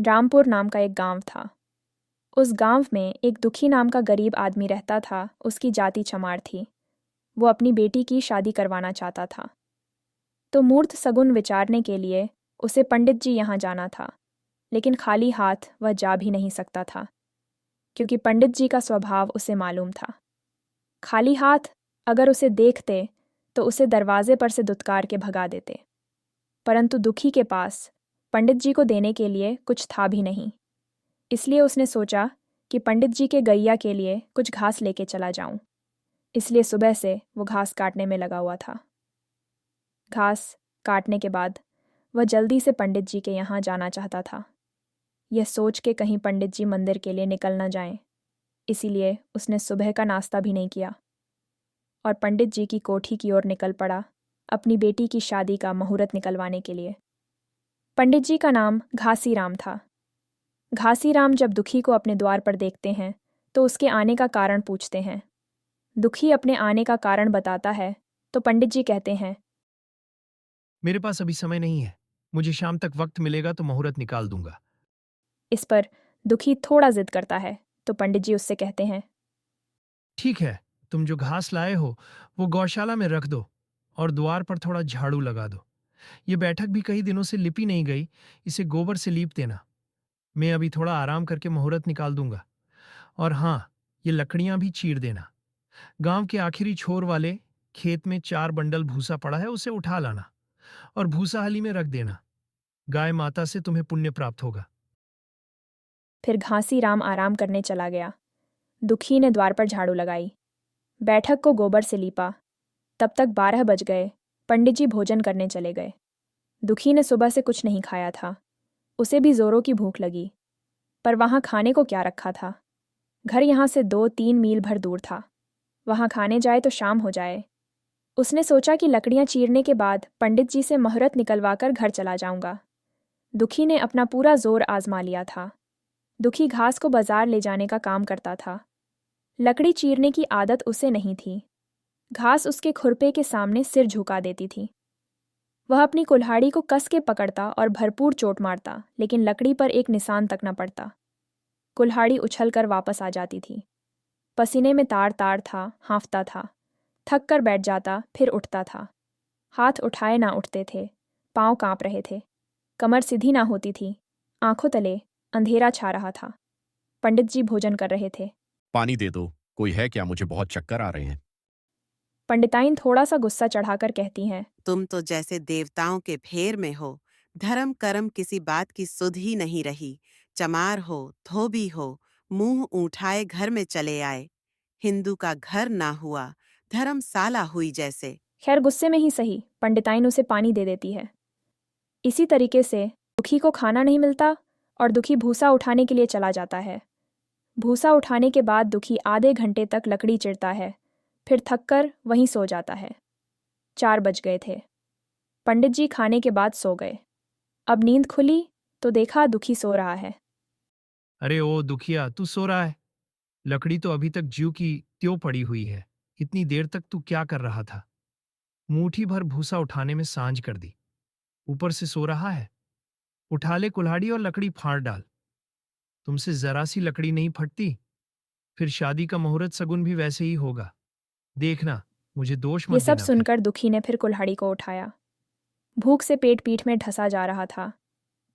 रामपुर नाम का एक गांव था। उस गांव में एक दुखी नाम का गरीब आदमी रहता था। उसकी जाति चमार थी। वो अपनी बेटी की शादी करवाना चाहता था। तो मूर्त सगुन विचारने के लिए उसे पंडित जी यहाँ जाना था, लेकिन खाली हाथ वह जा भी नहीं सकता था, क्योंकि पंडित जी का स्वभाव उसे मालूम था। खाली हाथ अगर उसे देखते तो उसे दरवाजे पर से दुत्कार के भगा देते। परंतु दुखी के पास पंडित जी को देने के लिए कुछ था भी नहीं। इसलिए उसने सोचा कि पंडित जी के गैया के लिए कुछ घास लेके चला जाऊं। इसलिए सुबह से वो घास काटने में लगा हुआ था। घास काटने के बाद वह जल्दी से पंडित जी के यहाँ जाना चाहता था, यह सोच के कहीं पंडित जी मंदिर के लिए निकल न जाएं। इसीलिए उसने सुबह का नाश्ता भी नहीं किया और पंडित जी की कोठी की ओर निकल पड़ा, अपनी बेटी की शादी का मुहूर्त निकलवाने के लिए। पंडित जी का नाम घासीराम था। घासीराम जब दुखी को अपने द्वार पर देखते हैं तो उसके आने का कारण पूछते हैं। दुखी अपने आने का कारण बताता है तो पंडित जी कहते हैं, मेरे पास अभी समय नहीं है, मुझे शाम तक वक्त मिलेगा तो मुहूर्त निकाल दूंगा। इस पर दुखी थोड़ा जिद करता है तो पंडित जी उससे कहते हैं, ठीक है, तुम जो घास लाए हो वो गौशाला में रख दो और द्वार पर थोड़ा झाड़ू लगा दो। ये बैठक भी कई दिनों से लिपी नहीं गई, इसे गोबर से लीप देना। मैं अभी थोड़ा आराम करके मुहूर्त निकाल दूंगा। और हाँ, ये लकड़ियां भी चीर देना। गांव के आखिरी छोर वाले खेत में 4 बंडल भूसा पड़ा है, उसे उठा लाना और भूसा हली में रख देना। गाय माता से तुम्हें पुण्य प्राप्त होगा। फिर घासीराम आराम करने चला गया। दुखी ने द्वार पर झाड़ू लगाई, बैठक को गोबर से लीपा। तब तक 12 बज गए। पंडित जी भोजन करने चले गए। दुखी ने सुबह से कुछ नहीं खाया था। उसे भी जोरों की भूख लगी, पर वहाँ खाने को क्या रखा था। घर यहाँ से 2-3 मील भर दूर था। वहाँ खाने जाए तो शाम हो जाए। उसने सोचा कि लकड़ियाँ चीरने के बाद पंडित जी से मुहूर्त निकलवाकर घर चला जाऊंगा। दुखी ने अपना पूरा जोर आजमा लिया था। दुखी घास को बाजार ले जाने का काम करता था। लकड़ी चीरने की आदत उसे नहीं थी। घास उसके खुरपे के सामने सिर झुका देती थी। वह अपनी कुल्हाड़ी को कस के पकड़ता और भरपूर चोट मारता, लेकिन लकड़ी पर एक निशान तक न पड़ता। कुल्हाड़ी उछलकर वापस आ जाती थी। पसीने में तार तार था, हाँफता था। थक कर बैठ जाता, फिर उठता था। हाथ उठाए ना उठते थे, पाँव कांप रहे थे, कमर सीधी ना होती थी। आंखों तले अंधेरा छा रहा था। पंडित जी भोजन कर रहे थे। पानी दे दो, कोई है क्या? मुझे बहुत चक्कर आ रहे हैं। पंडिताइन थोड़ा सा गुस्सा चढ़ाकर कहती हैं, तुम तो जैसे देवताओं के फेर में हो। धर्म कर्म किसी बात की सुध ही नहीं रही। चमार हो, धोबी हो, मुंह उठाए घर में चले आए। हिंदू का घर ना हुआ, धर्मशाला हुई जैसे। खैर गुस्से में ही सही, पंडिताइन उसे पानी दे देती है। इसी तरीके से दुखी को खाना नहीं मिलता और दुखी भूसा उठाने के लिए चला जाता है। भूसा उठाने के बाद दुखी आधे घंटे तक लकड़ी चिरता है, फिर थककर वहीं सो जाता है। 4 बज गए थे। पंडित जी खाने के बाद सो गए। अब नींद खुली तो देखा दुखी सो रहा है। अरे ओ दुखिया, तू सो रहा है? लकड़ी तो अभी तक ज्यों की त्यों पड़ी हुई है। इतनी देर तक तू क्या कर रहा था? मुट्ठी भर भूसा उठाने में सांझ कर दी, ऊपर से सो रहा है। उठा ले कुल्हाड़ी और लकड़ी फाड़ डाल। तुमसे जरा सी लकड़ी नहीं फटती, फिर शादी का मुहूर्त सगुन भी वैसे ही होगा। देखना, मुझे दोष ये मत सब देना फिर। सुनकर दुखी ने फिर कुल्हाड़ी को उठाया। भूख से पेट पीठ में ढसा जा रहा था,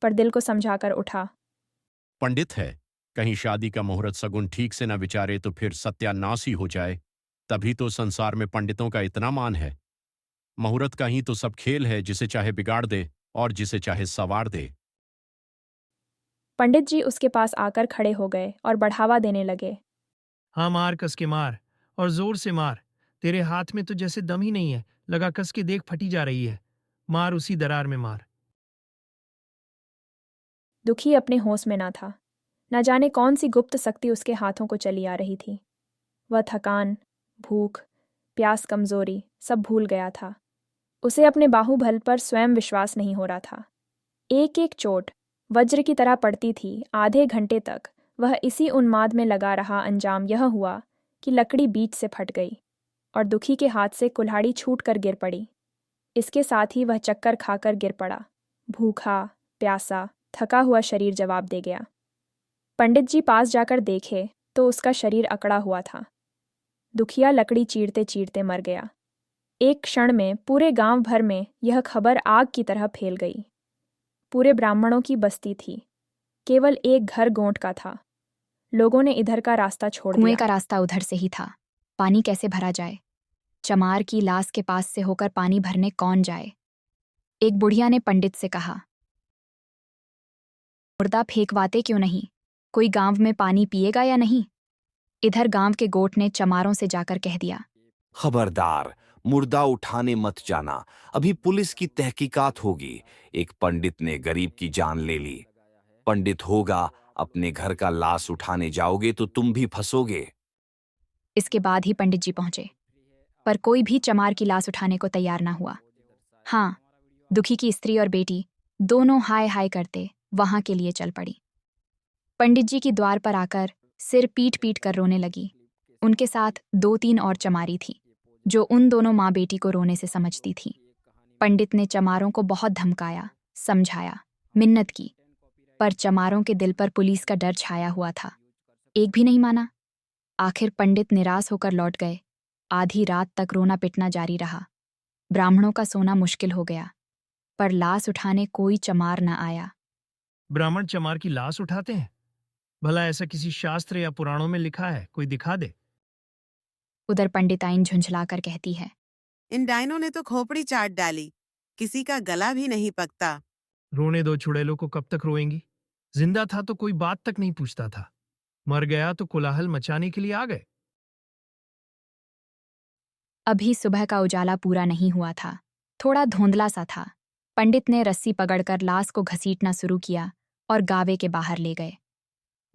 पर दिल को समझाकर उठा। पंडित है, कहीं शादी का मुहूर्त सगुन ठीक से न विचारे तो फिर सत्यानाश ही हो जाए। तभी तो संसार में पंडितों का इतना मान है। मुहूर्त का ही तो सब खेल है, जिसे चाहे बिगाड़ दे और जिसे चाहे सवार दे। पंडित जी उसके पास आकर खड़े हो गए और बढ़ावा देने लगे। हाँ, मार कस के मार और जोर से मार। तेरे हाथ में तो जैसे दम ही नहीं है, लगा कस के देख फटी जा रही है। मार, उसी दरार में मार। दुखी अपने होश में ना था। न जाने कौन सी गुप्त शक्ति उसके हाथों को चली आ रही थी। वह थकान, भूख, प्यास, कमजोरी सब भूल गया था। उसे अपने बाहुबल पर स्वयं विश्वास नहीं हो रहा था। एक एक चोट वज्र की तरह पड़ती थी। आधे घंटे तक वह इसी उन्माद में लगा रहा। अंजाम यह हुआ कि लकड़ी बीच से फट गई और दुखी के हाथ से कुल्हाड़ी छूट कर गिर पड़ी। इसके साथ ही वह चक्कर खाकर गिर पड़ा, भूखा, प्यासा, थका हुआ शरीर जवाब दे गया। पंडित जी पास जाकर देखे तो उसका शरीर अकड़ा हुआ था। दुखिया लकड़ी चीरते चीरते मर गया। एक क्षण में पूरे गांव भर में यह खबर आग की तरह फैल गई। पूरे ब्राह्मणों की बस्ती थी। केवल एक घर गोंट का था। लोगों ने इधर का रास्ता छोड़ कुएं दिया। का रास्ता उधर से ही था। पानी कैसे भरा जाए? चमार की लाश के पास से होकर पानी भरने कौन जाए? एक बुढ़िया ने पंडित से कहा, मुर्दा फेंकवाते क्यों नहीं? कोई गांव में पानी पिएगा या नहीं? इधर गांव के गोट ने चमारों से जाकर कह दिया, खबरदार, मुर्दा उठाने मत जाना, अभी पुलिस की तहकीकात होगी। एक पंडित ने गरीब की जान ले ली। पंडित होगा, अपने घर का लाश उठाने जाओगे तो तुम भी फंसोगे। इसके बाद ही पंडित जी पहुंचे, पर कोई भी चमार की लाश उठाने को तैयार ना हुआ। हाँ, दुखी की स्त्री और बेटी दोनों हाय हाय करते वहां के लिए चल पड़ी। पंडित जी की द्वार पर आकर सिर पीट पीट कर रोने लगी। उनके साथ 2-3 और चमारी थी, जो उन दोनों माँ बेटी को रोने से समझती थी। पंडित ने चमारों को बहुत धमकाया, समझाया, मिन्नत की, पर चमारों के दिल पर पुलिस का डर छाया हुआ था। एक भी नहीं माना। आखिर पंडित निराश होकर लौट गए। आधी रात तक रोना पिटना जारी रहा। ब्राह्मणों का सोना मुश्किल हो गया, पर लाश उठाने कोई चमार न आया। ब्राह्मण चमार की लाश उठाते हैं? भला ऐसा किसी शास्त्र या पुराणों में लिखा है? कोई दिखा दे। उधर पंडिताइन झुंझलाकर कहती है, इन डाइनों ने तो खोपड़ी चाट डाली, किसी का गला भी नहीं पकता। रोने दो छुड़ैलों को, कब तक रोएंगी? जिंदा था तो कोई बात तक नहीं पूछता था, मर गया तो कोलाहल मचाने के लिए आ गए। अभी सुबह का उजाला पूरा नहीं हुआ था, थोड़ा धुंधला सा था। पंडित ने रस्सी पकड़कर लाश को घसीटना शुरू किया और गावे के बाहर ले गए।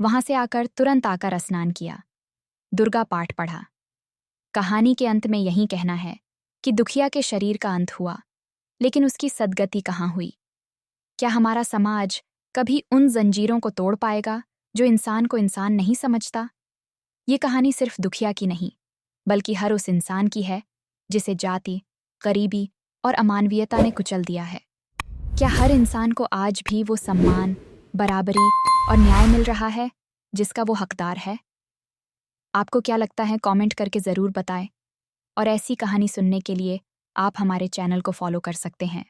वहां से आकर तुरंत आकर स्नान किया, दुर्गा पाठ पढ़ा। कहानी के अंत में यही कहना है कि दुखिया के शरीर का अंत हुआ, लेकिन उसकी सद्गति कहाँ हुई? क्या हमारा समाज कभी उन जंजीरों को तोड़ पाएगा जो इंसान को इंसान नहीं समझता? ये कहानी सिर्फ दुखिया की नहीं, बल्कि हर उस इंसान की है जिसे जाति, गरीबी और अमानवीयता ने कुचल दिया है। क्या हर इंसान को आज भी वो सम्मान, बराबरी और न्याय मिल रहा है जिसका वो हकदार है? आपको क्या लगता है, कमेंट करके ज़रूर बताएं। और ऐसी कहानी सुनने के लिए आप हमारे चैनल को फॉलो कर सकते हैं।